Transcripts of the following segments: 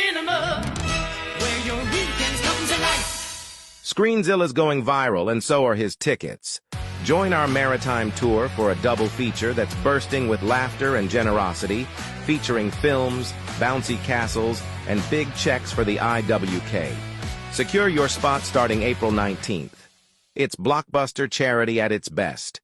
cinema, where your weekends come to life. Screenzilla's going viral, and so are his tickets. Join our maritime tour for a double feature that's bursting with laughter and generosity, featuring films, bouncy castles, and big checks for the IWK. Secure your spot starting April 19th. It's blockbuster charity at its best.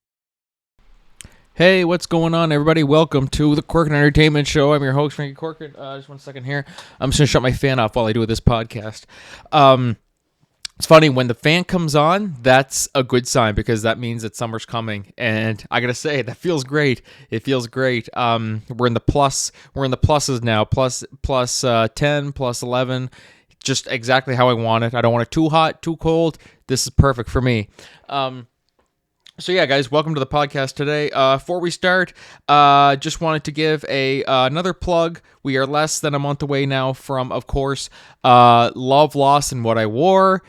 Hey, what's going on, everybody? Welcome to the Corcoran Entertainment Show. I'm your host, Franky Corcoran. Just 1 second here. I'm just going to shut my fan off while I do this podcast. It's funny, when the fan comes on, that's a good sign because that means that summer's coming. And I got to say, that feels great. It feels great. We're in the pluses now. Plus 10, plus 11. Just exactly how I want it. I don't want it too hot, too cold. This is perfect for me. So yeah, guys, welcome to the podcast today. Before we start, just wanted to give another plug. We are less than a month away now from, of course, Love, Loss, and What I Wore.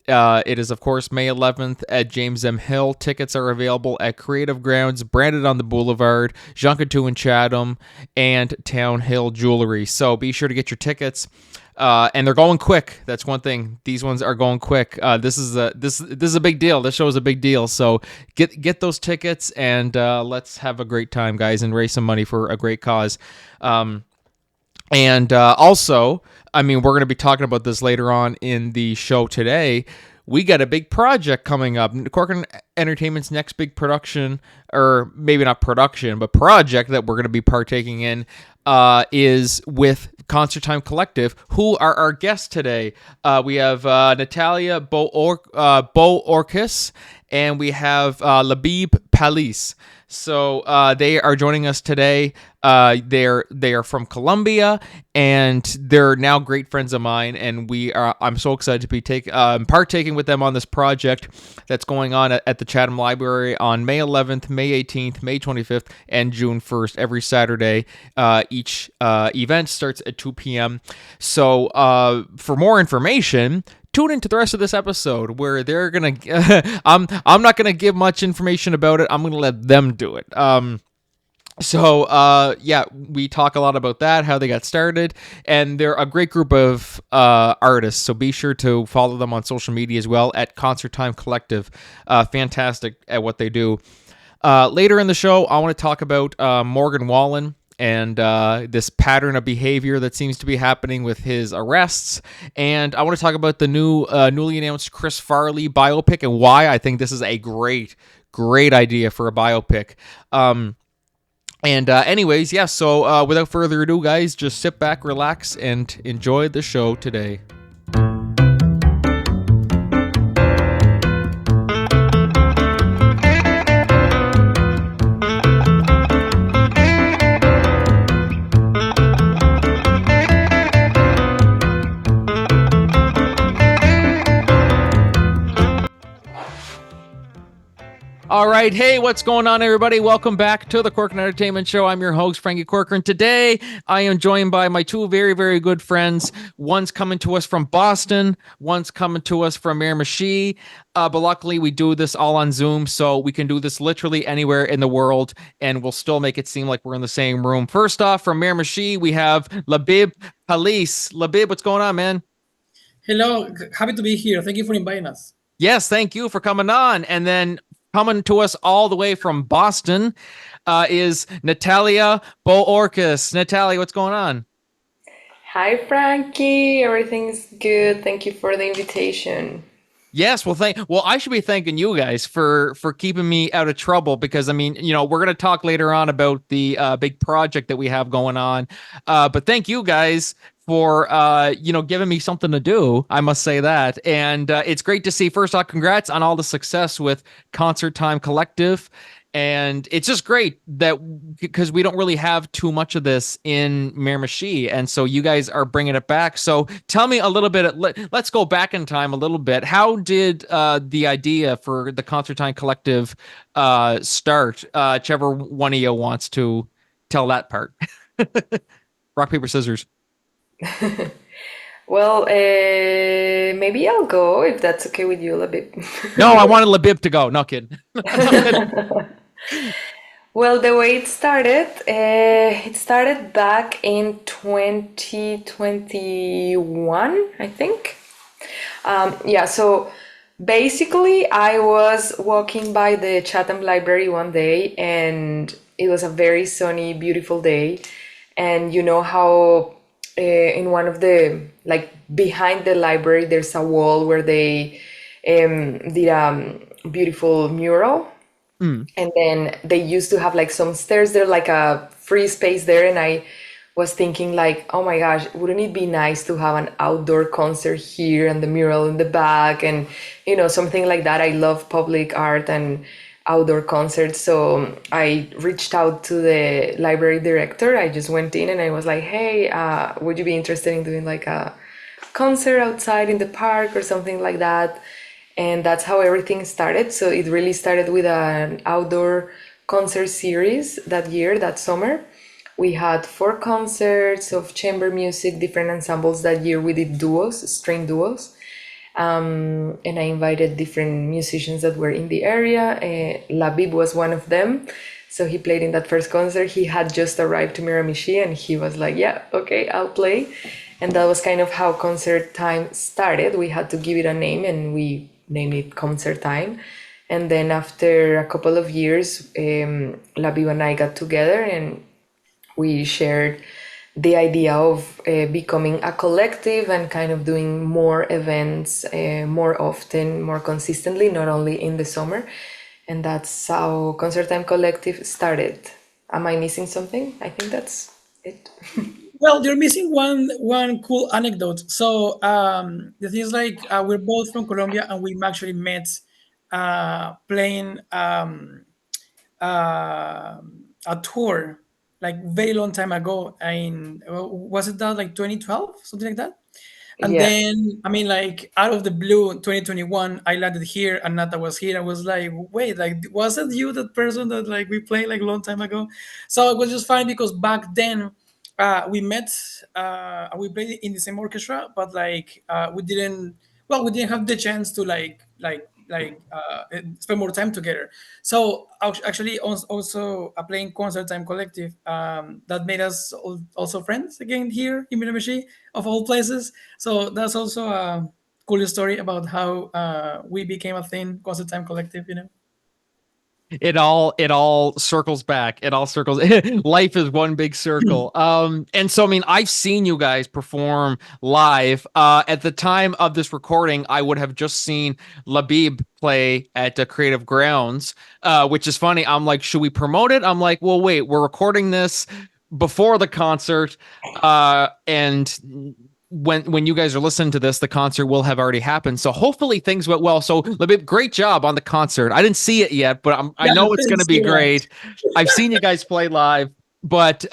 It is, of course, May 11th at James M. Hill. Tickets are available at Creative Grounds, branded on the Boulevard, Junkanoo in Chatham, and Town Hill Jewelry. So be sure to get your tickets. And they're going quick. That's one thing. These ones are going quick. This is a big deal. This show is a big deal. So get those tickets and let's have a great time, guys, and raise some money for a great cause. And also, I mean, we're going to be talking about this later on in the show today. We got a big project coming up. Corcoran Entertainment's next big production, or maybe not production, but project that we're going to be partaking in is with Concert Time Collective, who are our guests today. We have Natalia Bohórquez, and we have Labib Palis. So they are joining us today. They are from Colombia, and they're now great friends of mine. And I'm so excited to be partaking with them on this project that's going on at the Chatham Library on May 11th, May 18th, May 25th, and June 1st. Every Saturday, each event starts at 2 p.m. So for more information, tune into the rest of this episode where they're gonna. I'm not gonna give much information about it. I'm gonna let them do it. So we talk a lot about that, how they got started, and they're a great group of artists. So be sure to follow them on social media as well at Concert Time Collective. Fantastic at what they do. Later in the show, I want to talk about Morgan Wallen and this pattern of behavior that seems to be happening with his arrests. And I want to talk about the newly announced Chris Farley biopic and why I think this is a great idea for a biopic. Anyways, yeah, so without further ado, guys, just sit back, relax, and enjoy the show today. All right, hey, what's going on, everybody? Welcome back to the Corcoran Entertainment Show. I'm your host, Franky Corcoran. Today, I am joined by my two very, very good friends. One's coming to us from Boston. One's coming to us from Miramichi. But luckily, we do this all on Zoom, so we can do this literally anywhere in the world, and we'll still make it seem like we're in the same room. First off, from Miramichi, we have Labib Palis. Labib, what's going on, man? Hello, happy to be here. Thank you for inviting us. Yes, thank you for coming on. And then coming to us all the way from Boston is Natalia Bohórquez. Natalia, what's going on? Hi, Franky. Everything's good. Thank you for the invitation. Yes, well, I should be thanking you guys for keeping me out of trouble because, I mean, you know, we're going to talk later on about the big project that we have going on. But thank you guys for, giving me something to do. I must say that. And it's great to see. First off, congrats on all the success with Concert Time Collective. And it's just great that because we don't really have too much of this in Miramichi. And so you guys are bringing it back. So tell me a little bit. Let's go back in time a little bit. How did the idea for the Concert Time Collective start? Whichever one of you wants to tell that part. Rock, paper, scissors. Well, maybe I'll go if that's okay with you, Labib. No, I wanted Labib to go. No kidding. Well, the way it started back in 2021, I think. Yeah, so basically, I was walking by the Chatham Library one day, and it was a very sunny, beautiful day. And you know how in one of the, like behind the library, there's a wall where they did a beautiful mural, Mm. and then they used to have like some stairs there, like a free space there. And I was thinking like, oh my gosh, wouldn't it be nice to have an outdoor concert here and the mural in the back, and something like that. I love public art and outdoor concerts. So I reached out to the library director. I just went in and I was like, hey, would you be interested in doing like a concert outside in the park or something like that? And that's how everything started. So it really started with an outdoor concert series that year, that summer. We had 4 concerts of chamber music, different ensembles. That year we did duos, string duos. And I invited different musicians that were in the area. Labib was one of them. So he played in that first concert. He had just arrived to Miramichi and he was like, yeah, okay, I'll play. And that was kind of how concert time started. We had to give it a name and we named it Concert Time. And then after a couple of years, Labib and I got together and we shared the idea of becoming a collective and kind of doing more events more often, more consistently, not only in the summer. And that's how Concert Time Collective started. Am I missing something? I think that's it. Well, you're missing one cool anecdote. So the thing is like we're both from Colombia and we actually met playing uh, a tour like very long time ago. In was it that like 2012, something like that? And Yeah. then, I mean, like out of the blue, 2021, I landed here and Nata was here. I was like, wait, like, was it you, that person that like we played like a long time ago? So it was just fine because back then we met, we played in the same orchestra, but like we didn't have the chance to spend more time together. So actually, also playing Concert Time Collective, that made us also friends again here in Miramichi, of all places. So that's also a cool story about how we became a thing, Concert Time Collective. It all circles back. It all circles. Life is one big circle. And so I mean, I've seen you guys perform live. At the time of this recording, I would have just seen Labib play at Creative Grounds, which is funny. I'm like, should we promote it? I'm like, well, wait, we're recording this before the concert, and when you guys are listening to this, the concert will have already happened. So hopefully things went well. So Labib, great job on the concert. I didn't see it yet, but I Yeah, know it's going to thanks be so much. great. I've seen you guys play live, but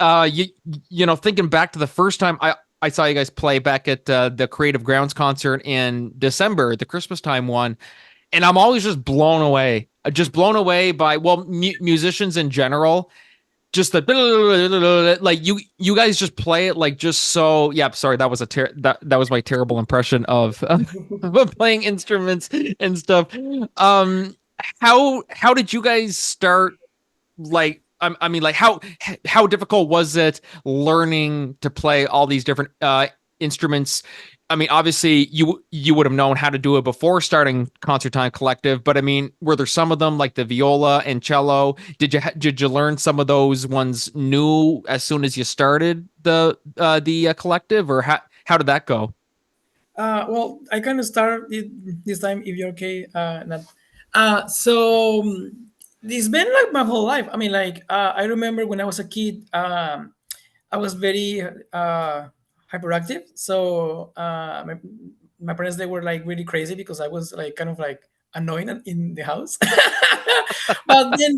thinking back to the first time I saw you guys play back at the Creative Grounds concert in December, the Christmas time one, and I'm always just blown away by musicians in general, just the like you guys just play it like just so. Yeah, sorry, that was that was my terrible impression of playing instruments and stuff. um how did you guys start, like I mean, like how difficult was it learning to play all these different instruments? I mean, obviously you would have known how to do it before starting Concert Time Collective, but I mean, were there some of them like the viola and cello? Did you learn some of those ones new as soon as you started the collective, or how did that go? Well, I can start this time if you're okay, Nat. So it's been like my whole life. I mean, like I remember when I was a kid, I was very hyperactive. So my parents, they were like really crazy because I was like kind of like annoying in the house. But then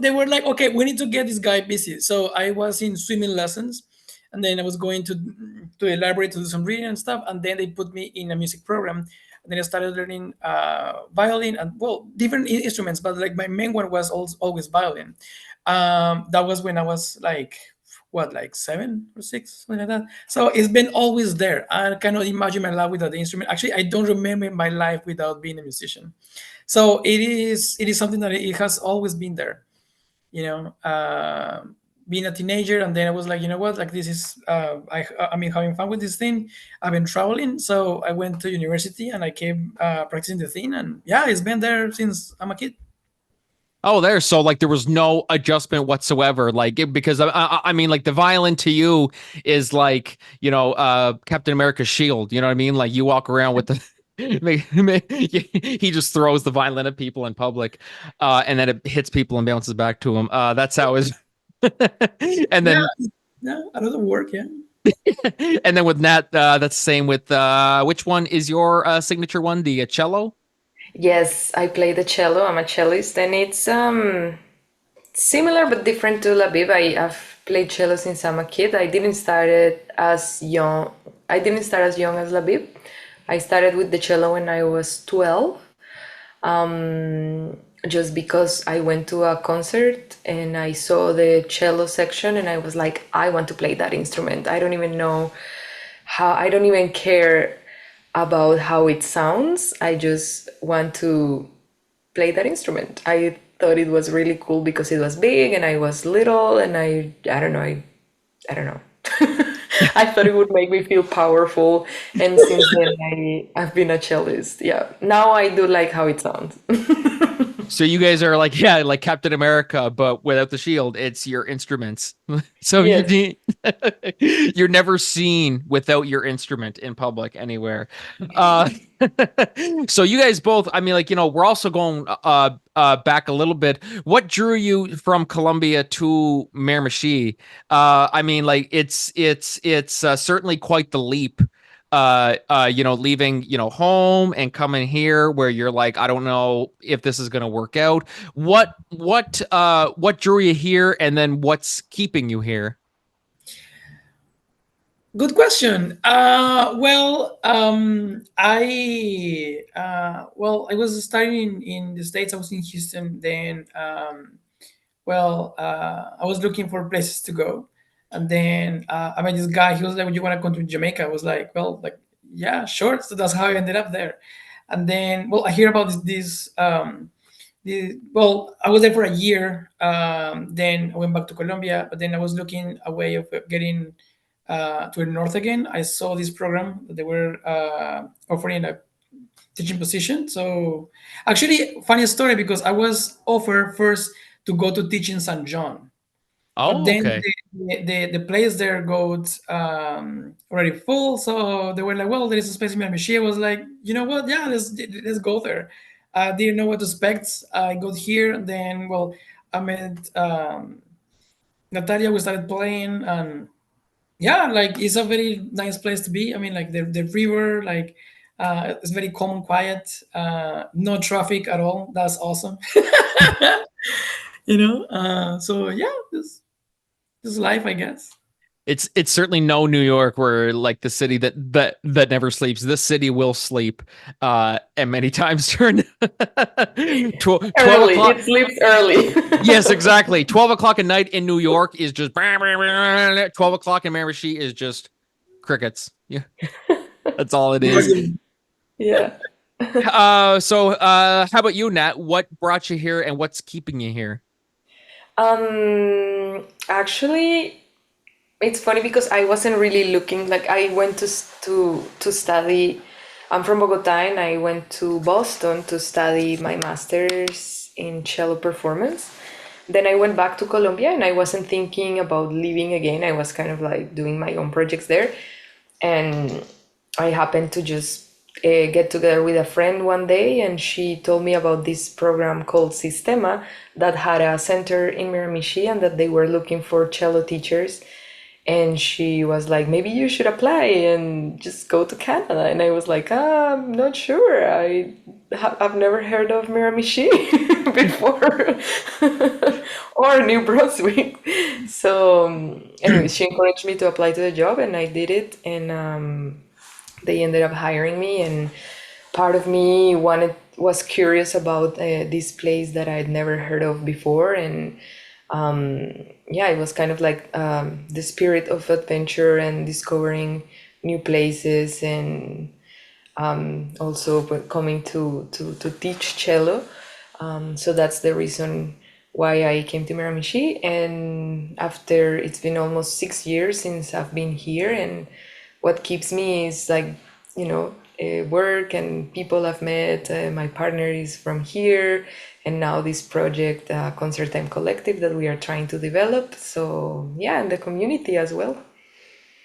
they were like, okay, we need to get this guy busy. So I was in swimming lessons, and then I was going to the library to do some reading and stuff. And then they put me in a music program. And then I started learning violin and, well, different instruments, but like my main one was always violin. That was when I was like, what, like 7 or 6, something like that. So it's been always there. I cannot imagine my life without the instrument. Actually, I don't remember my life without being a musician. So it is something that it has always been there. being a teenager. And then I was like, you know what, like this is I mean, having fun with this thing. I've been traveling, so I went to university and I came practicing the thing, and yeah, it's been there since I'm a kid. Oh, there. So like there was no adjustment whatsoever. Like because I mean, like the violin to you is like, Captain America's shield. You know what I mean? Like you walk around with the. He just throws the violin at people in public, and then it hits people and bounces back to him. That's how his. And Yeah, then yeah, another work, yeah. and then with Nat, that's the same with which one is your signature one? The cello? Yes, I play the cello. I'm a cellist, and it's similar but different to Labib. I've played cello since I'm a kid. I didn't start it as young. I didn't start as young as Labib. I started with the cello when I was 12. Just because I went to a concert and I saw the cello section and I was like, I want to play that instrument. I don't even know how, I don't even care about how it sounds. I just want to play that instrument. I thought it was really cool because it was big and I was little and I don't know, I don't know. I thought it would make me feel powerful, and since then I've been a cellist. Yeah, now I do like how it sounds. So you guys are like, yeah, like Captain America, but without the shield, it's your instruments. So Yes. you're never seen without your instrument in public anywhere. Uh, so you guys both, I mean, like, we're also going back a little bit. What drew you from Colombia to Miramichi? I mean, like, it's certainly quite the leap. Leaving, home and coming here where you're like, I don't know if this is going to work out. What drew you here, and then what's keeping you here? Good question. I was studying in the States. I was in Houston. Then, I was looking for places to go, and then I met this guy. He was like, "Would you want to come to Jamaica?" I was like, "Well, like, yeah, sure." So that's how I ended up there. And then, I hear about I was there for a year. Then I went back to Colombia, but then I was looking a way of getting to the north again. I saw this program that they were offering a teaching position. So actually, funny story, because I was offered first to go to teach in San John, but Oh, then okay. the place there got already full. So they were like, "Well, there is a space in Miramichi." I was like, "You know what? Yeah, let's go there." I didn't know what to expect. I got here, then I met Natalia. We started playing, and yeah, like it's a very nice place to be. I mean, like the river, like it's very calm and quiet. No traffic at all. That's awesome. So yeah, this life, I guess. It's certainly no New York, where like the city that never sleeps. This city will sleep, and many times during 12 Early. o'clock. It sleeps early. Yes, exactly. 12 o'clock at night in New York is just 12 o'clock in Miramichi is just crickets. Yeah, that's all it is. Imagine. Yeah. How about you, Nat? What brought you here, and what's keeping you here? Actually, it's funny because I wasn't really looking. Like I went to study. I'm from Bogota, and I went to Boston to study my master's in cello performance. Then I went back to Colombia, and I wasn't thinking about leaving again. I was kind of like doing my own projects there, and I happened to just get together with a friend one day, and she told me about this program called Sistema that had a center in Miramichi and that they were looking for cello teachers. And she was like, maybe you should apply and just go to Canada. And I was like, I'm not sure. I've never heard of Miramichi before or New Brunswick. So, anyway, she encouraged me to apply to the job, and I did it. And they ended up hiring me. And part of me was curious about this place that I'd never heard of before. And yeah, it was kind of like the spirit of adventure and discovering new places, and also coming to teach cello. So that's the reason why I came to Miramichi. And after it's been almost 6 years since I've been here, and what keeps me is like, work and people I've met. My partner is from here, and now this project, Concert Time Collective, that we are trying to develop. So yeah, and the community as well.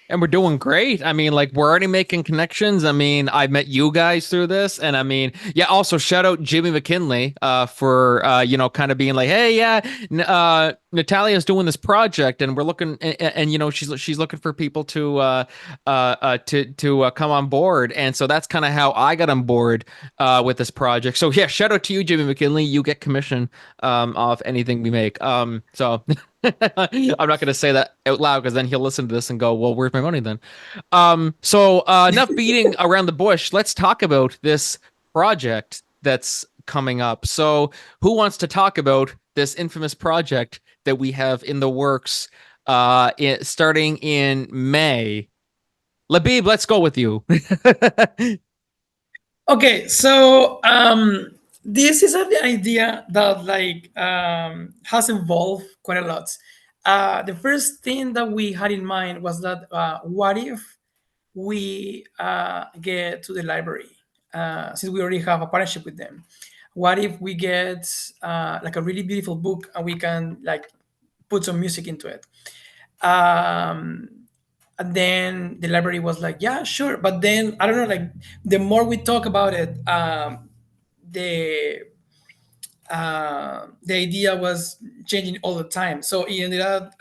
And we're doing great. I mean, like, we're already making connections. I mean, I met you guys through this, and I mean, yeah. Also, shout out Jimmy McKinley, for kind of being like, hey, yeah, Natalia's doing this project, and we're looking, and she's looking for people to come on board, and so that's kind of how I got on board with this project. So yeah, shout out to you, Jimmy McKinley. You get commission off anything we make. So. I'm not going to say that out loud because then he'll listen to this and go, well, where's my money then? So enough beating around the bush. Let's talk about this project that's coming up. So who wants to talk about this infamous project that we have in the works starting in May? Labib, let's go with you. Okay, so this is the idea that has evolved quite a lot. The first thing that we had in mind was that what if we get to the library, since we already have a partnership with them? What if we get like a really beautiful book and we can like put some music into it? And then the library was like, yeah, sure. But then I don't know, like the more we talk about it, the the idea was changing all the time. So it ended up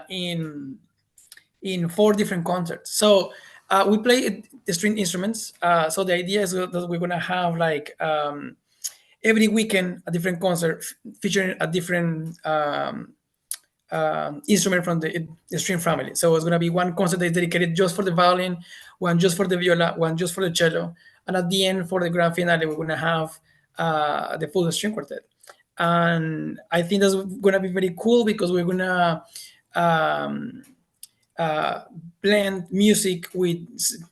in four different concerts. So we play the string instruments. So the idea is that we're gonna have like every weekend a different concert featuring a different instrument from the string family. So it's going to be one concert that is dedicated just for the violin, one just for the viola, one just for the cello, and at the end for the grand finale we're going to have the full string quartet. And I think that's going to be very cool because we're going to um, blend music with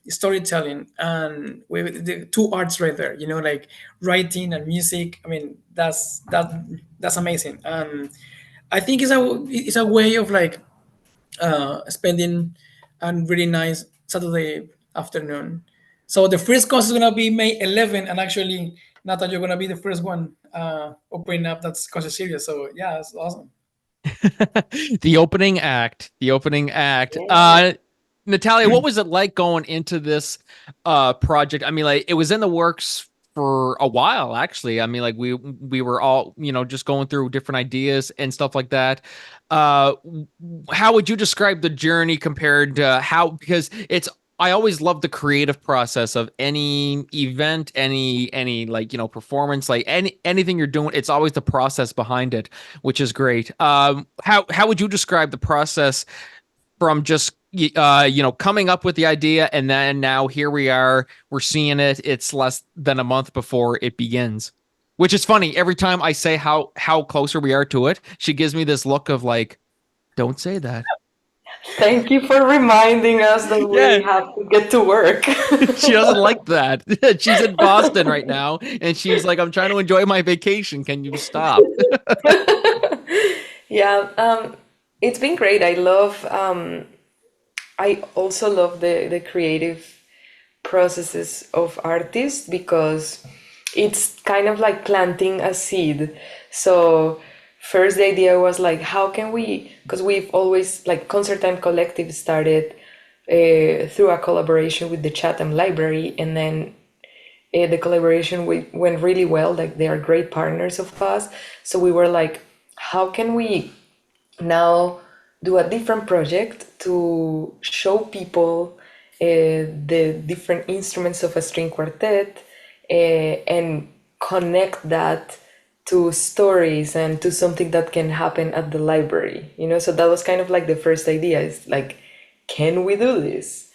storytelling, and with the two arts right there, like writing and music. I mean, that's amazing. And I think it's a way of like spending a really nice Saturday afternoon. So the first concert is gonna be May 11, and actually, Nata, you're gonna be the first one opening up that concert series. So yeah, it's awesome. The opening act. The opening act. Natalia, what was it like going into this project? I mean, like, it was in the works for a while, actually. I mean, like, we were all, just going through different ideas and stuff like that. How would you describe the journey compared to because I always love the creative process of any event, any like, performance, like anything you're doing. It's always the process behind it, which is great. How would you describe the process from just coming up with the idea, and then now here we are, we're seeing it. It's less than a month before it begins, which is funny. Every time I say how closer we are to it, she gives me this look of like, don't say that. Thank you for reminding us that Yeah. we have to get to work. She doesn't like that. She's in Boston right now, and she's like, I'm trying to enjoy my vacation. Can you stop? Yeah, it's been great. I also love the creative processes of artists because it's kind of like planting a seed. So first the idea was like, how can we, because we've always, like, Concert Time Collective started through a collaboration with the Chatham Library, and then the collaboration went really well. Like, they are great partners of us. So we were like, how can we now do a different project to show people the different instruments of a string quartet, and connect that to stories and to something that can happen at the library, So that was kind of like the first idea, is like, can we do this?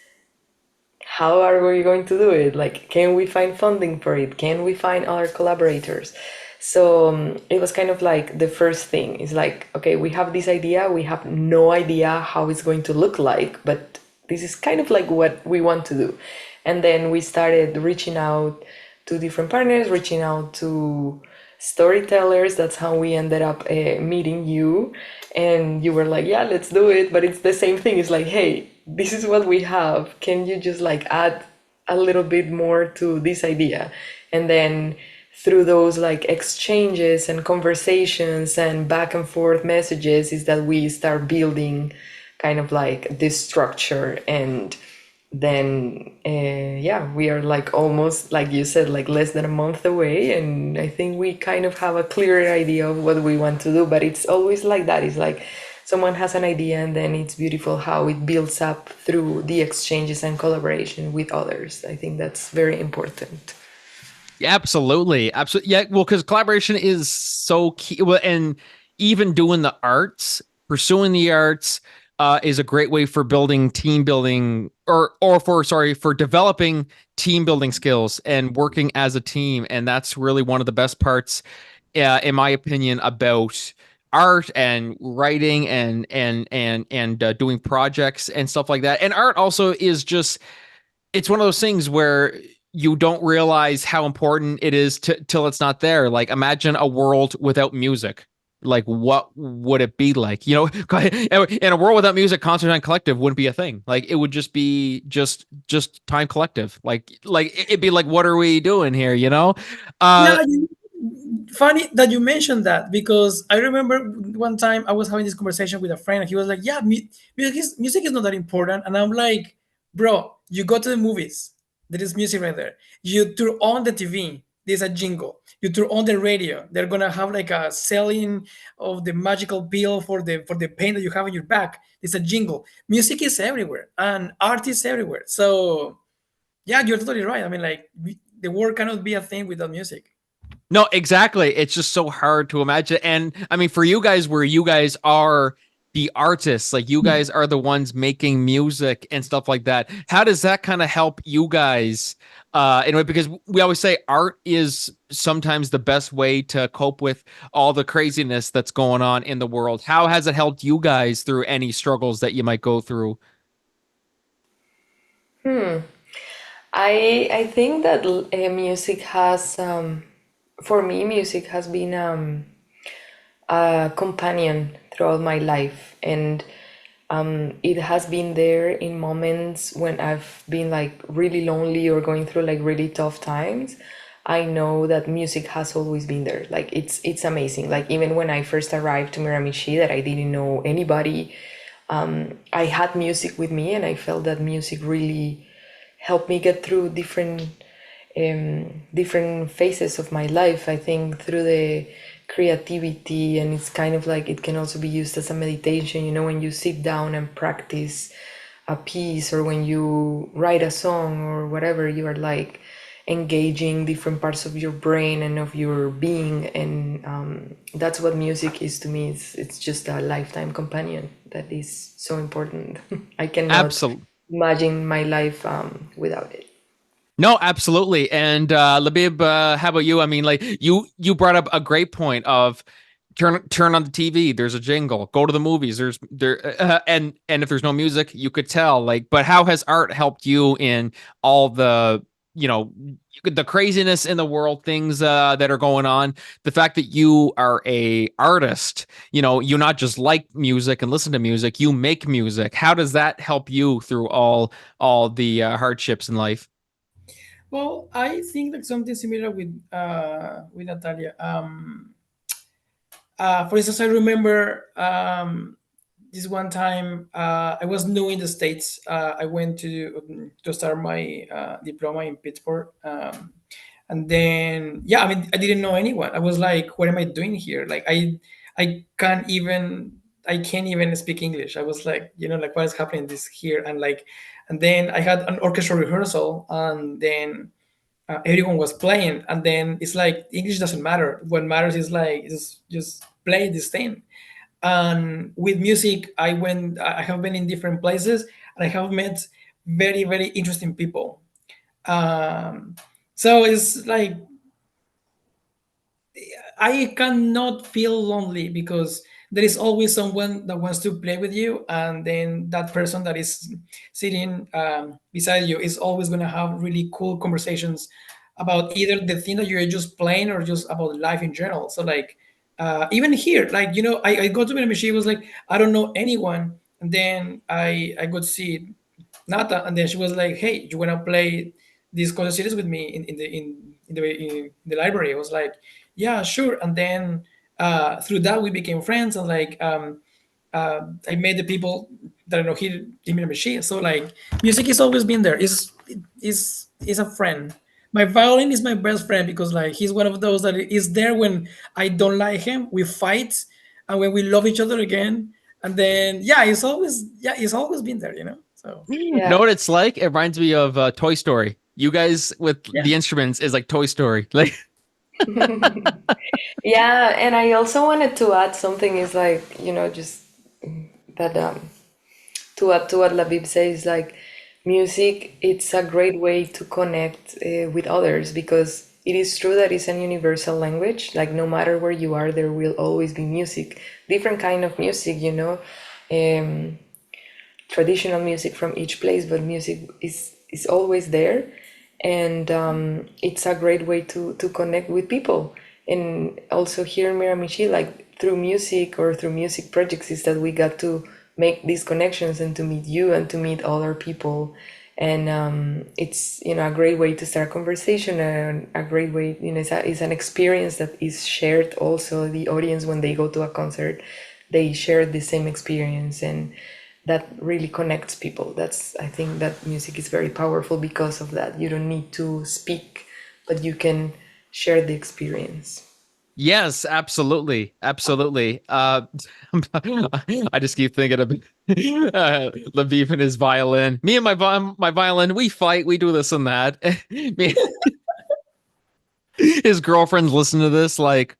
How are we going to do it? Like, can we find funding for it? Can we find other collaborators? So it was kind of like the first thing is like, okay, we have this idea, we have no idea how it's going to look like, but this is kind of like what we want to do. And then we started reaching out to different partners, reaching out to storytellers. That's how we ended up meeting you. And you were like, yeah, let's do it. But it's the same thing. It's like, hey, this is what we have. Can you just like add a little bit more to this idea? And then through those like exchanges and conversations and back and forth messages is that we start building kind of like this structure. And then yeah, we are like almost like you said, like less than a month away, and I think we kind of have a clearer idea of what we want to do. But it's always like that. It's like someone has an idea, and then it's beautiful how it builds up through the exchanges and collaboration with others. I think that's very important. Yeah, absolutely. Absolutely. Yeah. Well, because collaboration is so key. Well, and even doing the arts, pursuing the arts, is a great way for building team building or for, sorry, for developing team building skills and working as a team. And that's really one of the best parts, in my opinion, about art and writing and doing projects and stuff like that. And art also is just, it's one of those things where you don't realize how important it is till it's not there. Like imagine a world without music. Like what would it be like? You know, in a world without music, concert and collective wouldn't be a thing. Like it would just be just time collective. Like it'd be like, what are we doing here? You know? Uh Yeah, funny that you mentioned that, because I remember one time I was having this conversation with a friend and he was like, "Yeah, music is not that important," and I'm like, "Bro, you go to the movies, there is music right there. You turn on the TV, there's a jingle. You turn on the radio, they're gonna have like a selling of the magical pill for the pain that you have in your back. There's a jingle. Music is everywhere, and art is everywhere. So yeah, you're totally right. I mean, like the world cannot be a thing without music." no, exactly. It's just so hard to imagine. And I mean, for you guys, where you guys are the artists, like you guys are the ones making music and stuff like that. How does that kind of help you guys? Anyway, because we always say art is sometimes the best way to cope with all the craziness that's going on in the world. How has it helped you guys through any struggles that you might go through? I think that music has for me music has been a companion throughout my life, and it has been there in moments when I've been like really lonely or going through like really tough times. I know that music has always been there. Like it's amazing. Like even when I first arrived to Miramichi, that I didn't know anybody, I had music with me, and I felt that music really helped me get through different phases of my life. I think through the creativity, and it's kind of like it can also be used as a meditation. You know, when you sit down and practice a piece, or when you write a song or whatever, you are like engaging different parts of your brain and of your being. And that's what music is to me. It's just a lifetime companion that is so important. I cannot Absolutely. imagine my life without it. No, absolutely. And Labib, how about you? I mean, like you brought up a great point of turn on the TV. There's a jingle. Go to the movies. And if there's no music, you could tell. Like, but how has art helped you in all the, you know, the craziness in the world, things that are going on? The fact that you are a artist, you know, you not just like music and listen to music, you make music. How does that help you through all the hardships in life? Well, I think like something similar with Natalia. For instance, I remember this one time I was new in the States. I went to start my diploma in Pittsburgh, and then yeah, I mean, I didn't know anyone. I was like, "What am I doing here?" Like, I can't even speak English. I was like, like what is happening this here, and like, and then I had an orchestra rehearsal, and then everyone was playing, and then it's like English doesn't matter. What matters is like just play this thing. And with music, I have been in different places, and I have met very very interesting people. um so it's like I cannot feel lonely, because there is always someone that wants to play with you, and then that person that is sitting beside you is always going to have really cool conversations about either the thing that you're just playing or just about life in general. So like even here, like I go to Miramichi, it was like I don't know anyone, and then I got to see Nata, and then she was like, "Hey, you wanna play this concert series with me in the library?" I was like, "Yeah, sure." And then through that we became friends, and like I met the people that I know here in Miramichi. So like music has always been there. Is a friend. My violin is my best friend because like he's one of those that is there when I don't like him. We fight, and when we love each other again. And then it's always been there. So Know Yeah. what it's like? It reminds me of Toy Story. You guys with yeah. the instruments is like Toy Story. Like, Yeah, and I also wanted to add something is like, just that to add to what Labib says, like music, it's a great way to connect with others because it is true that it's an universal language. Like no matter where you are, there will always be music, different kind of music, um, traditional music from each place, but music is always there, and it's a great way to connect with people. And also here in Miramichi, like through music or through music projects, is that we got to make these connections and to meet you and to meet other people. And it's a great way to start a conversation and a great way, it's an experience that is shared also. The audience, when they go to a concert, they share the same experience, and that really connects people. I think that music is very powerful because of that. You don't need to speak, but you can share the experience. yes, absolutely, absolutely. I just keep thinking of Lviv and his violin. Me and my violin, we fight, we do this and that. His girlfriends listen to this, like,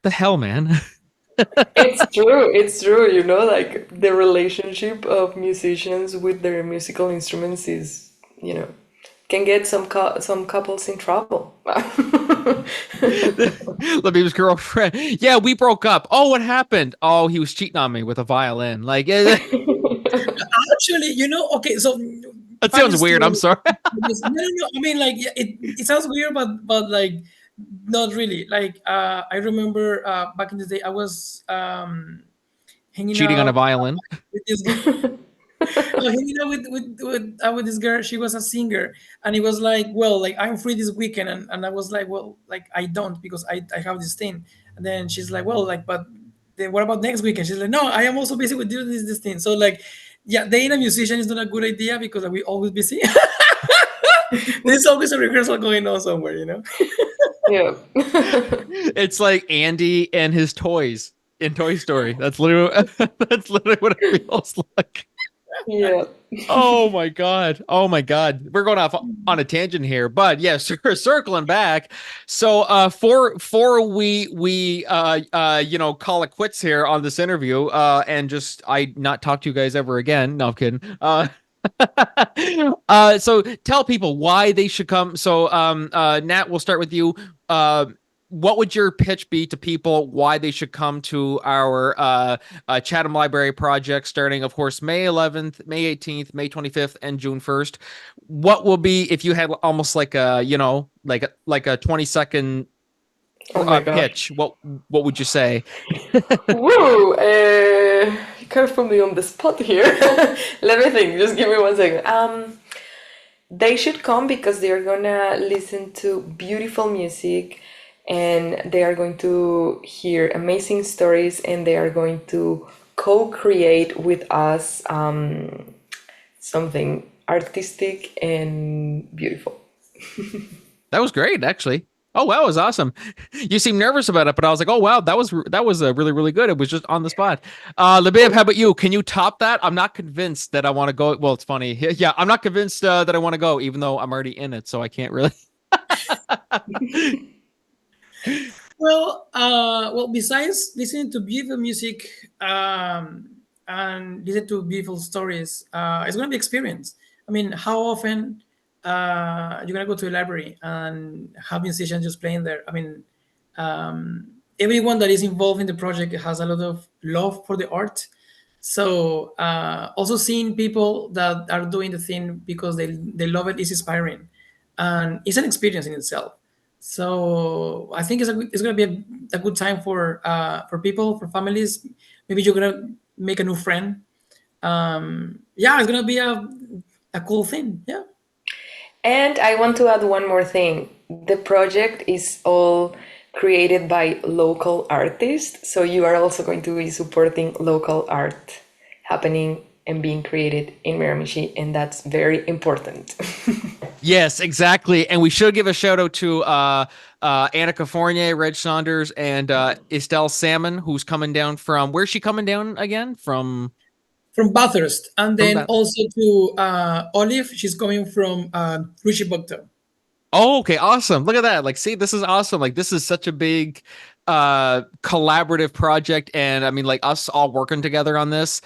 the hell, man. It's true, like the relationship of musicians with their musical instruments is, can get some couples in trouble. Lviv's girlfriend. Yeah, we broke up. Oh, what happened? Oh, he was cheating on me with a violin. Like, that Actually, okay, so sounds funny weird. I'm story. sorry. No, no, no. I mean, like, yeah, it sounds weird, but like, not really. Like, I remember back in the day, I was hanging Cheating on a out violin. with this guy. Hanging out with this girl. She was a singer, and it was like, well, like I'm free this weekend, and I was like, well, like I don't because I have this thing. And then she's like, well, like, but then what about next weekend? She's like, no, I am also busy with doing this thing. So like, yeah, dating a musician is not a good idea because like, we always busy. There's always a rehearsal going on somewhere. Yeah. It's like Andy and his toys in Toy Story. That's literally that's literally what it feels like. Yeah. Oh my god. Oh my god. We're going off on a tangent here, but yes, circling back. So for we call it quits here on this interview and just I not talk to you guys ever again. No, I'm kidding. So tell people why they should come. So Nat, we'll start with you. What would your pitch be to people why they should come to our Chatham Library project starting, of course, May 11th, May 18th, May 25th, and June 1st? What will be, if you had almost like a, like a 20-second Oh my God. pitch, what would you say? Woo! You kind of put me on the spot here. Let me think. Just give me 1 second. They should come because they are gonna listen to beautiful music, and they are going to hear amazing stories, and they are going to co-create with us something artistic and beautiful. That was great, actually. Oh wow, it was awesome. You seem nervous about it, but I was like, oh wow, that was really really good. It was just on the spot. Labib, how about you? Can you top that? I'm not convinced that I want to go. Well, it's funny. Yeah, I'm not convinced that I want to go, even though I'm already in it, so I can't really. Well, besides listening to beautiful music and listen to beautiful stories, it's gonna be experience. I mean, how often you're gonna go to a library and have musicians just playing there? I mean, everyone that is involved in the project has a lot of love for the art. So also seeing people that are doing the thing because they love it is inspiring. and it's an experience in itself. So I think it's going to be a good time for people, for families. Maybe you're going to make a new friend. Yeah, it's going to be a cool thing. Yeah. And I want to add one more thing. The project is all created by local artists, so you are also going to be supporting local art happening and being created in Miramichi, and that's very important. Yes, exactly. And we should give a shout out to Annika Fournier, Reg Saunders, and Estelle Salmon, who's coming down from, where's she coming down again? From Bathurst, and then Bathurst. also to Olive. She's coming from Rushibugto. Oh, okay, awesome. Look at that. Like, see, this is awesome. Like, this is such a big collaborative project, and I mean, like, us all working together on this.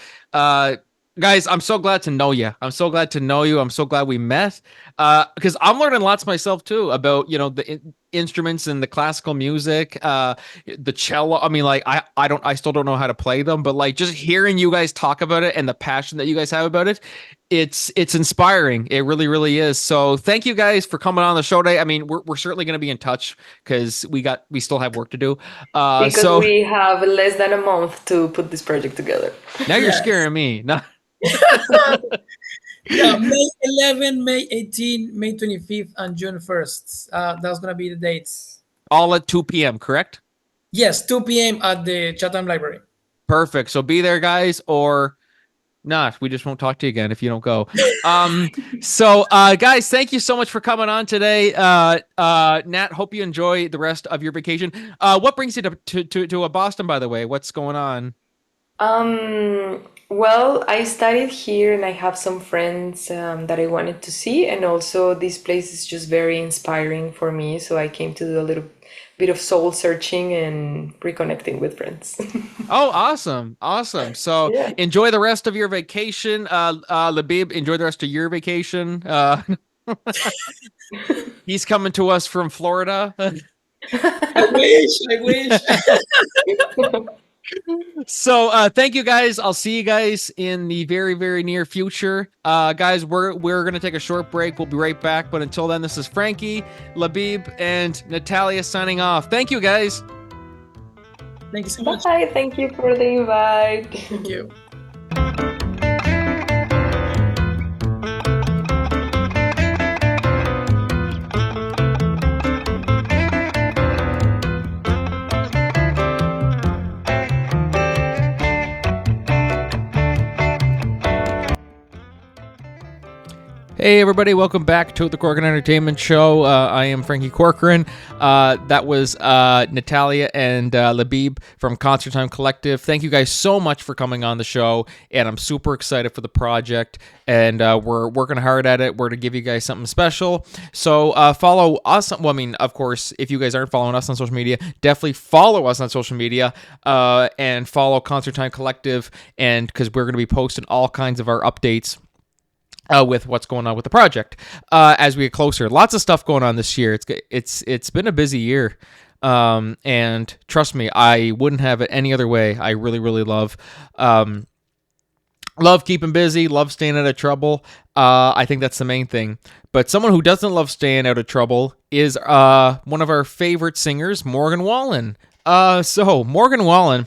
Guys, I'm so glad to know you. I'm so glad to know you. I'm so glad we met. Because I'm learning lots myself too about, the instruments and the classical music, the cello. I mean, like, I still don't know how to play them, but like just hearing you guys talk about it and the passion that you guys have about it, it's inspiring. It really, really is. So thank you guys for coming on the show today. I mean, we're certainly going to be in touch because we still have work to do. Because we have less than a month to put this project together. Now you're scaring me. No. Yeah, May 11, May 18, May 25th, and June 1st. That's gonna be the dates. All at 2 p.m., correct? Yes, 2 p.m. at the Chatham Library. Perfect. So be there, guys, or not. We just won't talk to you again if you don't go. So guys, thank you so much for coming on today. Nat, hope you enjoy the rest of your vacation. What brings you to Boston, by the way? What's going on? Well, I studied here and I have some friends that I wanted to see, and also this place is just very inspiring for me. So I came to do a little bit of soul searching and reconnecting with friends. Oh, awesome. Awesome. So Yeah. enjoy the rest of your vacation. Labib, enjoy the rest of your vacation. He's coming to us from Florida. I wish. So thank you guys. I'll see you guys in the very, very near future. Guys, we're gonna take a short break. We'll be right back. But until then, this is Franky, Labib, and Natalia signing off. Thank you guys. Thank you so much. Bye. Thank you for the invite. Thank you. Hey everybody, welcome back to the Corcoran Entertainment Show. I am Franky Corcoran. That was Natalia and Labib from Concert Time Collective. Thank you guys so much for coming on the show, and I'm super excited for the project, and we're working hard at it. We're to give you guys something special. So follow us. Well, I mean, of course, if you guys aren't following us on social media, definitely follow us on social media and follow Concert Time Collective, and because we're going to be posting all kinds of our updates with what's going on with the project as we get closer. Lots of stuff going on this year. It's been a busy year, and trust me, I wouldn't have it any other way. I really, really love keeping busy, love staying out of trouble. I think that's the main thing. But someone who doesn't love staying out of trouble is one of our favorite singers, Morgan Wallen. So Morgan Wallen,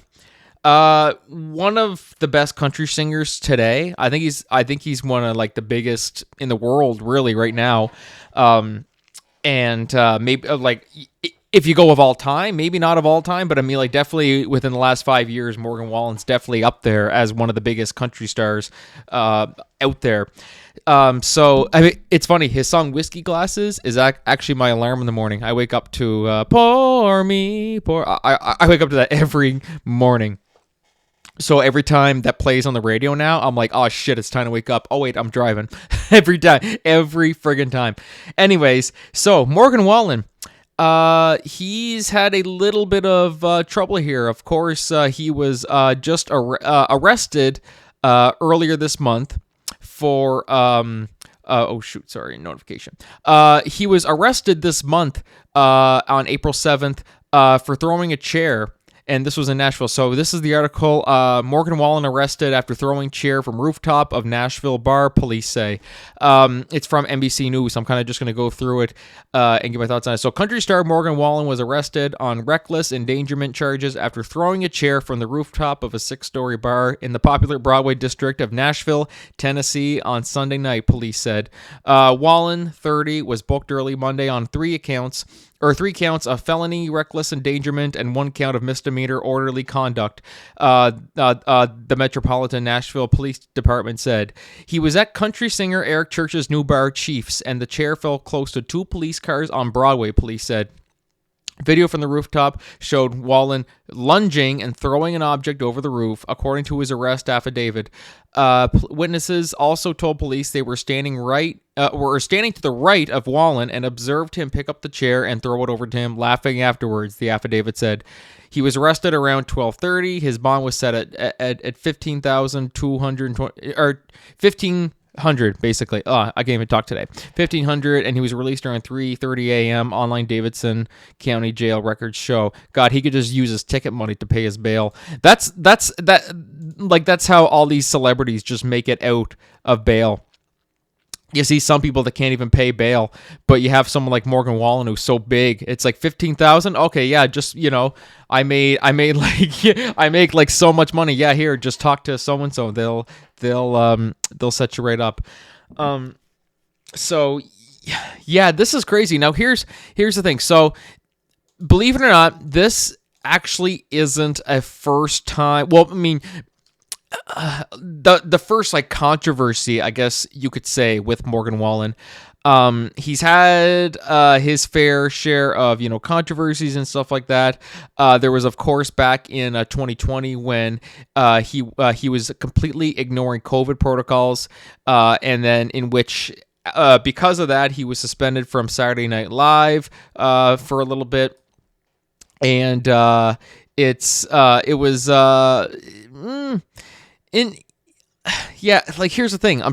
one of the best country singers today. I think he's one of like the biggest in the world really right now. And maybe like if you go of all time, maybe not of all time, but I mean like definitely within the last 5 years, Morgan Wallen's definitely up there as one of the biggest country stars out there. So I mean, it's funny. His song "Whiskey Glasses" is actually my alarm in the morning. I wake up to "Pour Me, Pour." I wake up to that every morning. So every time that plays on the radio now, I'm like, oh shit, it's time to wake up. Oh wait, I'm driving. Every friggin' time. Anyways, so Morgan Wallen, he's had a little bit of trouble here. Of course, he was just arrested earlier this month for notification. He was arrested this month on April 7th for throwing a chair and this was in Nashville. So this is the article. Morgan Wallen arrested after throwing chair from rooftop of Nashville bar, police say. It's from NBC News. I'm kind of just going to go through it and give my thoughts on it. So country star Morgan Wallen was arrested on reckless endangerment charges after throwing a chair from the rooftop of a 6-story bar in the popular Broadway district of Nashville, Tennessee on Sunday night, police said. Wallen, 30, was booked early Monday on 3 counts of felony reckless endangerment and 1 count of misdemeanor orderly conduct, the Metropolitan Nashville Police Department said. He was at country singer Eric Church's new bar, Chiefs, and the chair fell close to 2 police cars on Broadway, police said. Video from the rooftop showed Wallen lunging and throwing an object over the roof, according to his arrest affidavit. Witnesses also told police they were standing to the right of Wallen and observed him pick up the chair and throw it over to him, laughing afterwards, the affidavit said. He was arrested around 12:30. His bond was set at $15,220 or $1,500 basically. I can't even talk today. $1,500, and he was released around 3:30 a.m. Online Davidson County Jail records show. God, he could just use his ticket money to pay his bail. That's how all these celebrities just make it out of bail. You see some people that can't even pay bail, but you have someone like Morgan Wallen who's so big. It's like $15,000. Okay, yeah, just I make like so much money. Yeah, here, just talk to so and so. They'll set you right up. So yeah, this is crazy. Now here's the thing. So believe it or not, this actually isn't a first time. Well, I mean, the first like controversy, I guess you could say, with Morgan Wallen. He's had his fair share of controversies and stuff like that. There was, of course, back in 2020 when he was completely ignoring COVID protocols, and then in which because of that he was suspended from Saturday Night Live for a little bit, and here's the thing.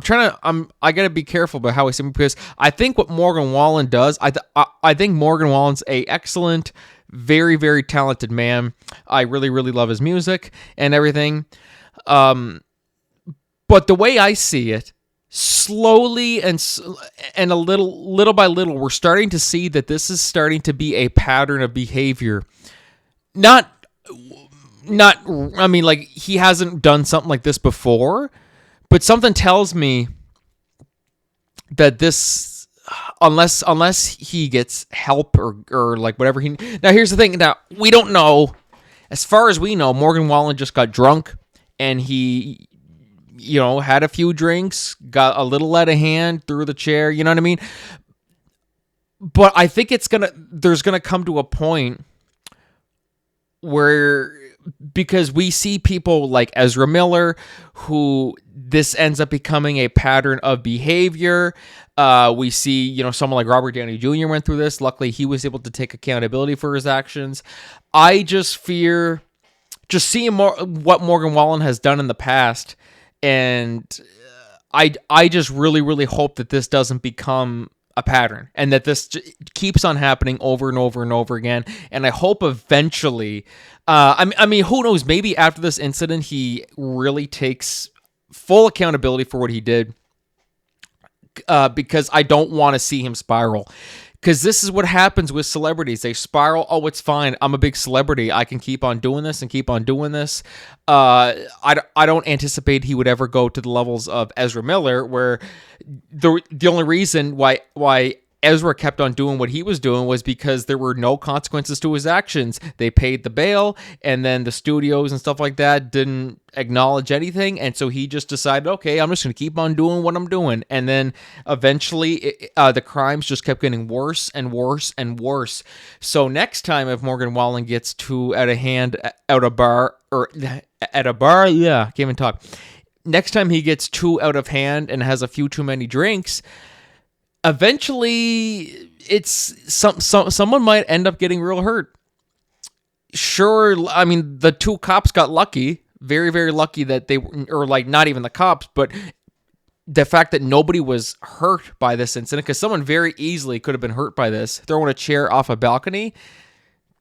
I gotta be careful about how I say it, because I think what Morgan Wallen does, I think Morgan Wallen's a excellent, very, very talented man. I really, really love his music and everything. But the way I see it, slowly and a little by little, we're starting to see that this is starting to be a pattern of behavior. I mean, like, he hasn't done something like this before, but something tells me that this, unless he gets help or like whatever now here's the thing. Now, we don't know. As far as we know, Morgan Wallen just got drunk and he, had a few drinks, got a little out of hand, threw the chair, you know what I mean? But I think there's gonna come to a point where, because we see people like Ezra Miller, who this ends up becoming a pattern of behavior. We see, someone like Robert Downey Jr. went through this. Luckily, he was able to take accountability for his actions. I just fear, just seeing what Morgan Wallen has done in the past, and I just really, really hope that this doesn't become a pattern, and that this keeps on happening over and over and over again. And I hope eventually, I mean, who knows? Maybe after this incident, he really takes full accountability for what he did, because I don't want to see him spiral. Because this is what happens with celebrities. They spiral. Oh, it's fine. I'm a big celebrity. I can keep on doing this and keep on doing this. I don't anticipate he would ever go to the levels of Ezra Miller, where the only reason why Ezra kept on doing what he was doing was because there were no consequences to his actions. They paid the bail, and then the studios and stuff like that didn't acknowledge anything, and so he just decided, okay, I'm just going to keep on doing what I'm doing. And then eventually the crimes just kept getting worse and worse and worse. So next time, if Morgan Wallen gets too out of hand at a bar, can't even talk. Next time he gets too out of hand and has a few too many drinks, eventually it's someone might end up getting real hurt. Sure, I mean, the 2 cops got lucky, very, very lucky that they or like not even the cops, but the fact that nobody was hurt by this incident, because someone very easily could have been hurt by this, throwing a chair off a balcony.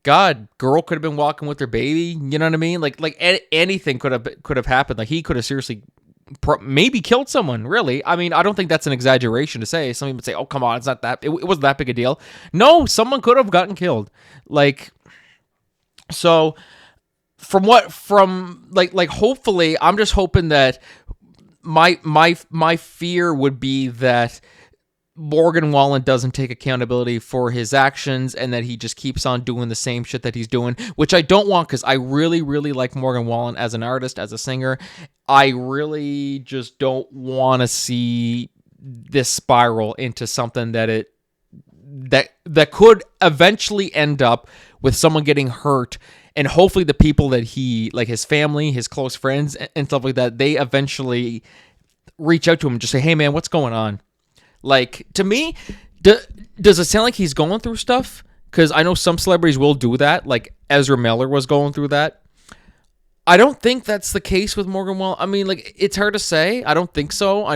God, girl could have been walking with her baby. You know what I mean? Like anything could have happened. Like he could have seriously maybe killed someone. Really, I mean, I don't think that's an exaggeration to say. Some people would say, "Oh, come on, it's not that. It wasn't that big a deal." No, someone could have gotten killed. Like, so from hopefully, I'm just hoping that my fear would be that Morgan Wallen doesn't take accountability for his actions and that he just keeps on doing the same shit that he's doing, which I don't want, because I really, really like Morgan Wallen as an artist, as a singer. I really just don't want to see this spiral into something that could eventually end up with someone getting hurt, and hopefully the people that he, like his family, his close friends and stuff like that, they eventually reach out to him and just say, "Hey man, what's going on?" Like, to me, does it sound like he's going through stuff? Because I know some celebrities will do that, like Ezra Miller was going through that. I don't think that's the case with Morgan Wallen. I mean, like, it's hard to say. I don't think so. I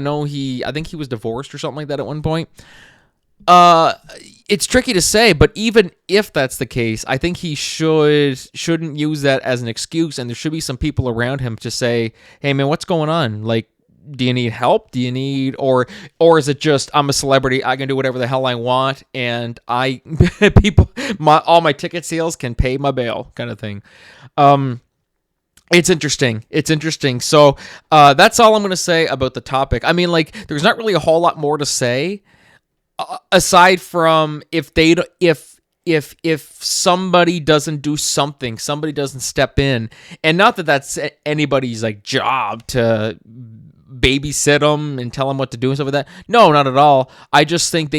think he was divorced or something like that at one point. It's tricky to say, but even if that's the case, I think he shouldn't use that as an excuse, and there should be some people around him to say, "Hey man, what's going on? Like, do you need help? Do you need, or is it just, I'm a celebrity, I can do whatever the hell I want, and all my ticket sales can pay my bail," kind of thing. It's interesting. So that's all I'm going to say about the topic. I mean, like, there's not really a whole lot more to say aside from if somebody doesn't do something, somebody doesn't step in, and not that that's anybody's like job to babysit them and tell them what to do and stuff like that. No, not at all. I just think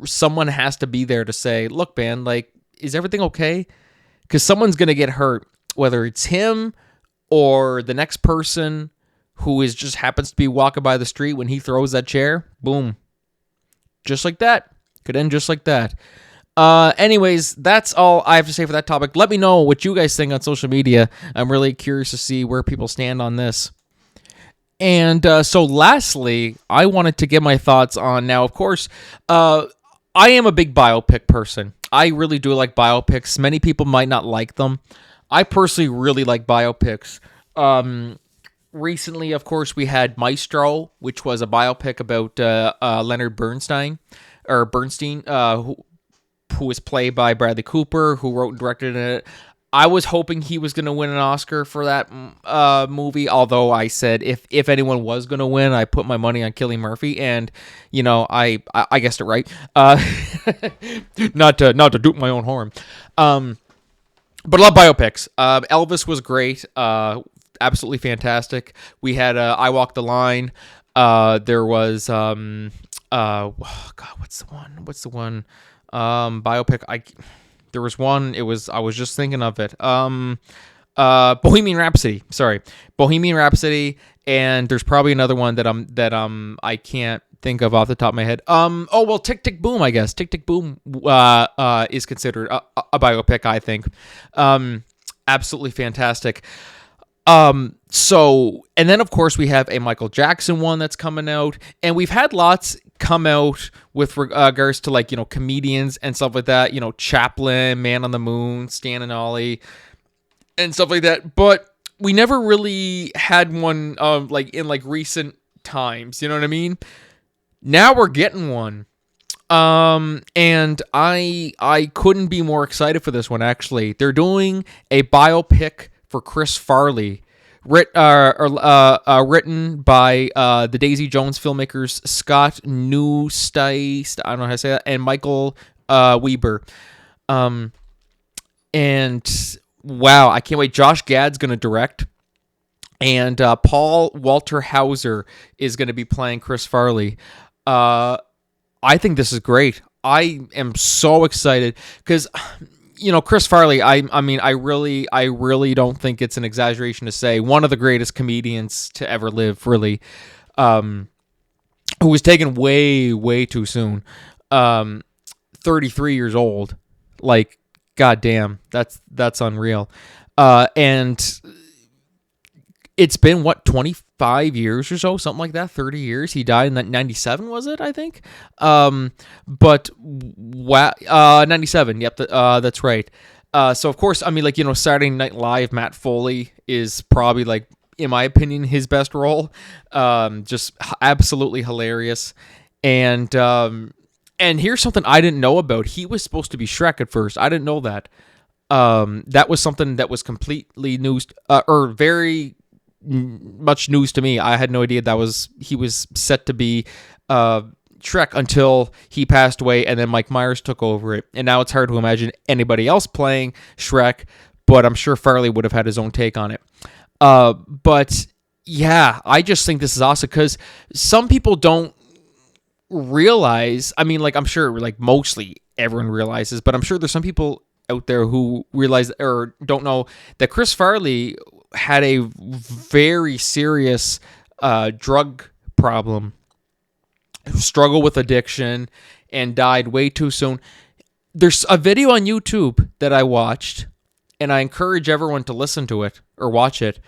someone has to be there to say, "Look, man, like, is everything okay?" Because someone's going to get hurt, whether it's him or the next person who just happens to be walking by the street when he throws that chair. Boom. Just like that. Could end just like that. Anyways, that's all I have to say for that topic. Let me know what you guys think on social media. I'm really curious to see where people stand on this. And so lastly, I wanted to get my thoughts on, now, of course, I am a big biopic person. I really do like biopics. Many people might not like them. I personally really like biopics. Recently, of course, we had Maestro, which was a biopic about Leonard Bernstein, who was played by Bradley Cooper, who wrote and directed it. I was hoping he was going to win an Oscar for that movie, although I said if anyone was going to win, I put my money on Cillian Murphy, and I guessed it right. Not to toot my own horn, but I love biopics. Elvis was great, absolutely fantastic. We had I Walk the Line. There was oh God, what's the one biopic? There was one. I was just thinking of it. Bohemian Rhapsody. Sorry, Bohemian Rhapsody. And there's probably another one that I can't think of off the top of my head. Oh well, Tick Tick Boom. I guess Tick Tick Boom is considered a biopic, I think. Absolutely fantastic. So, and then of course we have a Michael Jackson one that's coming out, and we've had lots come out with regards to, like, comedians and stuff like that, Chaplin, Man on the Moon, Stan and Ollie, and stuff like that, but we never really had one in recent times, you know what I mean? Now we're getting one. And I couldn't be more excited for this one, actually. They're doing a biopic for Chris Farley, written by the Daisy Jones filmmakers Scott Neustey, I don't know how to say that, and Michael Weber. And wow, I can't wait. Josh Gad's going to direct, and Paul Walter Hauser is going to be playing Chris Farley. I think this is great. I am so excited because, Chris Farley, I mean, I really don't think it's an exaggeration to say one of the greatest comedians to ever live, really, who was taken way, way too soon. 33 years old. Like, goddamn, that's unreal. And it's been, what, 25 years or so, something like that, 30 years. He died in 97, was it, I think? But 97, yep, that's right. So, of course, I mean, like, Saturday Night Live, Matt Foley is probably, like, in my opinion, his best role. Just absolutely hilarious. And here's something I didn't know about. He was supposed to be Shrek at first. I didn't know that. That was something that was completely news, or very much news to me. I had no idea he was set to be Shrek until he passed away, and then Mike Myers took over it. And now it's hard to imagine anybody else playing Shrek, but I'm sure Farley would have had his own take on it. But yeah, I just think this is awesome because some people don't realize, I mean, like, I'm sure, like, mostly everyone realizes, but I'm sure there's some people out there who realize or don't know that Chris Farley had a very serious drug problem, struggle with addiction, and died way too soon. There's a video on YouTube that I watched, and I encourage everyone to listen to it or watch it.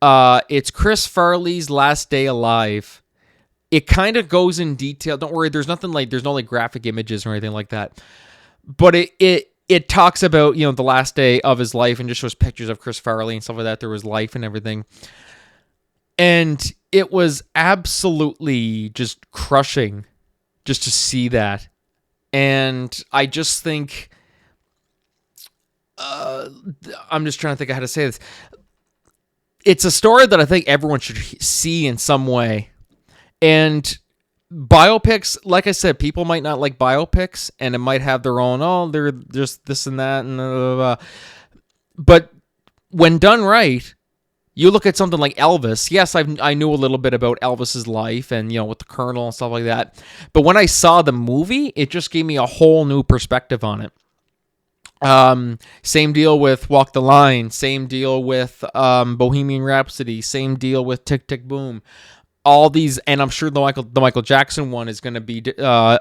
It's Chris Farley's Last Day Alive. It kind of goes in detail. Don't worry, there's no like graphic images or anything like that. But it talks about, the last day of his life and just shows pictures of Chris Farley and stuff like that. There was life and everything. And it was absolutely just crushing just to see that. And I just think, I'm just trying to think of how to say this. It's a story that I think everyone should see in some way. And biopics, like I said, people might not like biopics, and it might have their own, they're just this and that, and blah, blah, blah. But when done right, you look at something like Elvis. Yes, I knew a little bit about Elvis's life and, with the Colonel and stuff like that. But when I saw the movie, it just gave me a whole new perspective on it. Same deal with Walk the Line. Same deal with Bohemian Rhapsody. Same deal with Tick, Tick, Boom. All these, and I'm sure the Michael Jackson one is going to be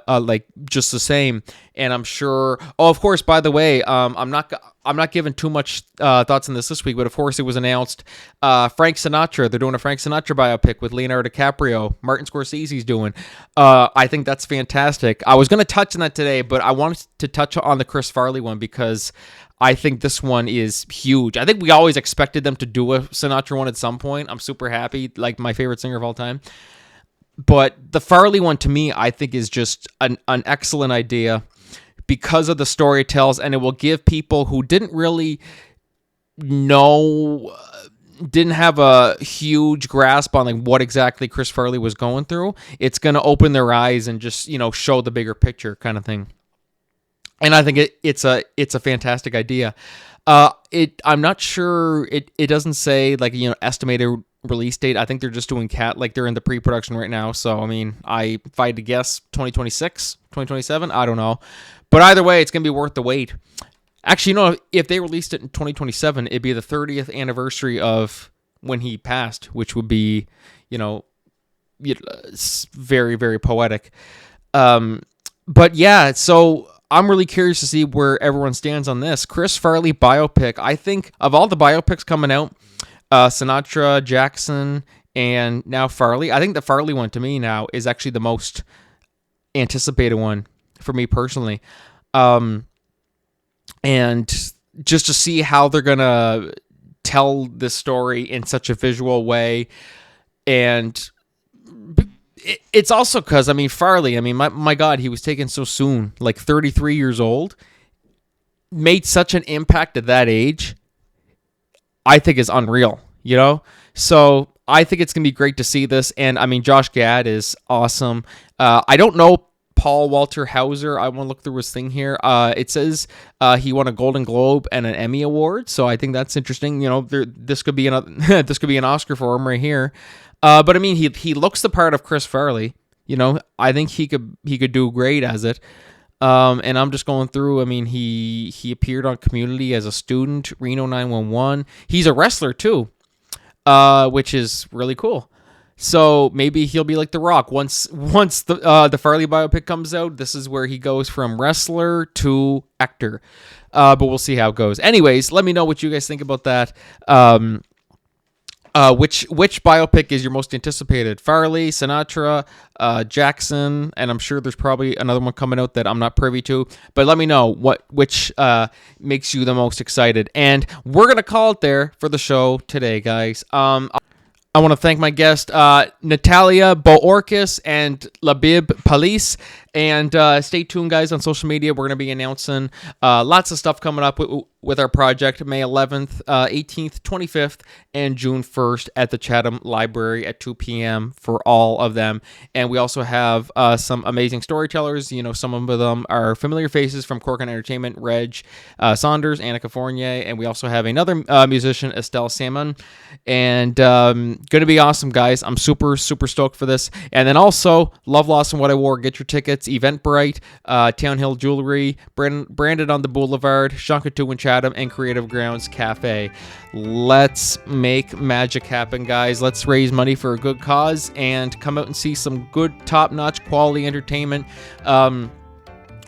like just the same. And I'm sure. Oh, of course. By the way, I'm not giving too much thoughts on this week, but of course it was announced. Frank Sinatra. They're doing a Frank Sinatra biopic with Leonardo DiCaprio. Martin Scorsese's doing. I think that's fantastic. I was going to touch on that today, but I wanted to touch on the Chris Farley one because I think this one is huge. I think we always expected them to do a Sinatra one at some point. I'm super happy, like my favorite singer of all time. But the Farley one, to me, I think is just an excellent idea because of the story it tells, and it will give people who didn't really know, didn't have a huge grasp on like what exactly Chris Farley was going through. It's going to open their eyes and just, show the bigger picture kind of thing. And I think it's a fantastic idea. I'm not sure. It doesn't say like estimated release date. I think they're just doing they're in the pre-production right now. So I mean, if I had to guess, 2026, 2027. I don't know, but either way, it's gonna be worth the wait. Actually, if they released it in 2027, it'd be the 30th anniversary of when he passed, which would be very, very poetic. But yeah, so I'm really curious to see where everyone stands on this Chris Farley biopic. I think of all the biopics coming out, Sinatra, Jackson, and now Farley, I think the Farley one to me now is actually the most anticipated one for me personally. And just to see how they're going to tell this story in such a visual way. And it's also because, Farley, my God, he was taken so soon, like 33 years old, made such an impact at that age, I think is unreal, So I think it's going to be great to see this. And, Josh Gad is awesome. I don't know Paul Walter Hauser. I want to look through his thing here. It says he won a Golden Globe and an Emmy Award, so I think that's interesting. This could be this could be an Oscar for him right here. But he looks the part of Chris Farley. I think he could do great as it. And I'm just going through. He appeared on Community as a student, Reno 911. He's a wrestler too, which is really cool. So maybe he'll be like The Rock. Once the Farley biopic comes out, this is where he goes from wrestler to actor. But we'll see how it goes. Anyways, let me know what you guys think about that. Which biopic is your most anticipated? Farley, Sinatra, Jackson, and I'm sure there's probably another one coming out that I'm not privy to. But let me know which makes you the most excited. And we're gonna call it there for the show today, guys. I want to thank my guest, Natalia Bohórquez and Labib Palis. And stay tuned, guys, on social media. We're going to be announcing lots of stuff coming up with our project, May 11th, 18th, 25th, and June 1st at the Chatham Library at 2 p.m. for all of them. And we also have some amazing storytellers. You know, some of them are familiar faces from Corcoran Entertainment, Reg Saunders, Annika Fournier, and we also have another musician, Estelle Salmon. And going to be awesome, guys. I'm super, super stoked for this. And then also, Love, Loss, and What I Wore. Get your tickets. Eventbrite, Townhill Jewelry, branded on the Boulevard, Shankatu in Chatham, and Creative Grounds Cafe. Let's make magic happen, guys. Let's raise money for a good cause and come out and see some good, top-notch quality entertainment. Gonna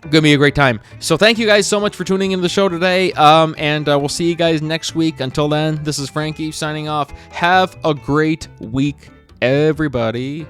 be a great time. So thank you guys so much for tuning into the show today, and we'll see you guys next week. Until then, this is Franky signing off. Have a great week, everybody.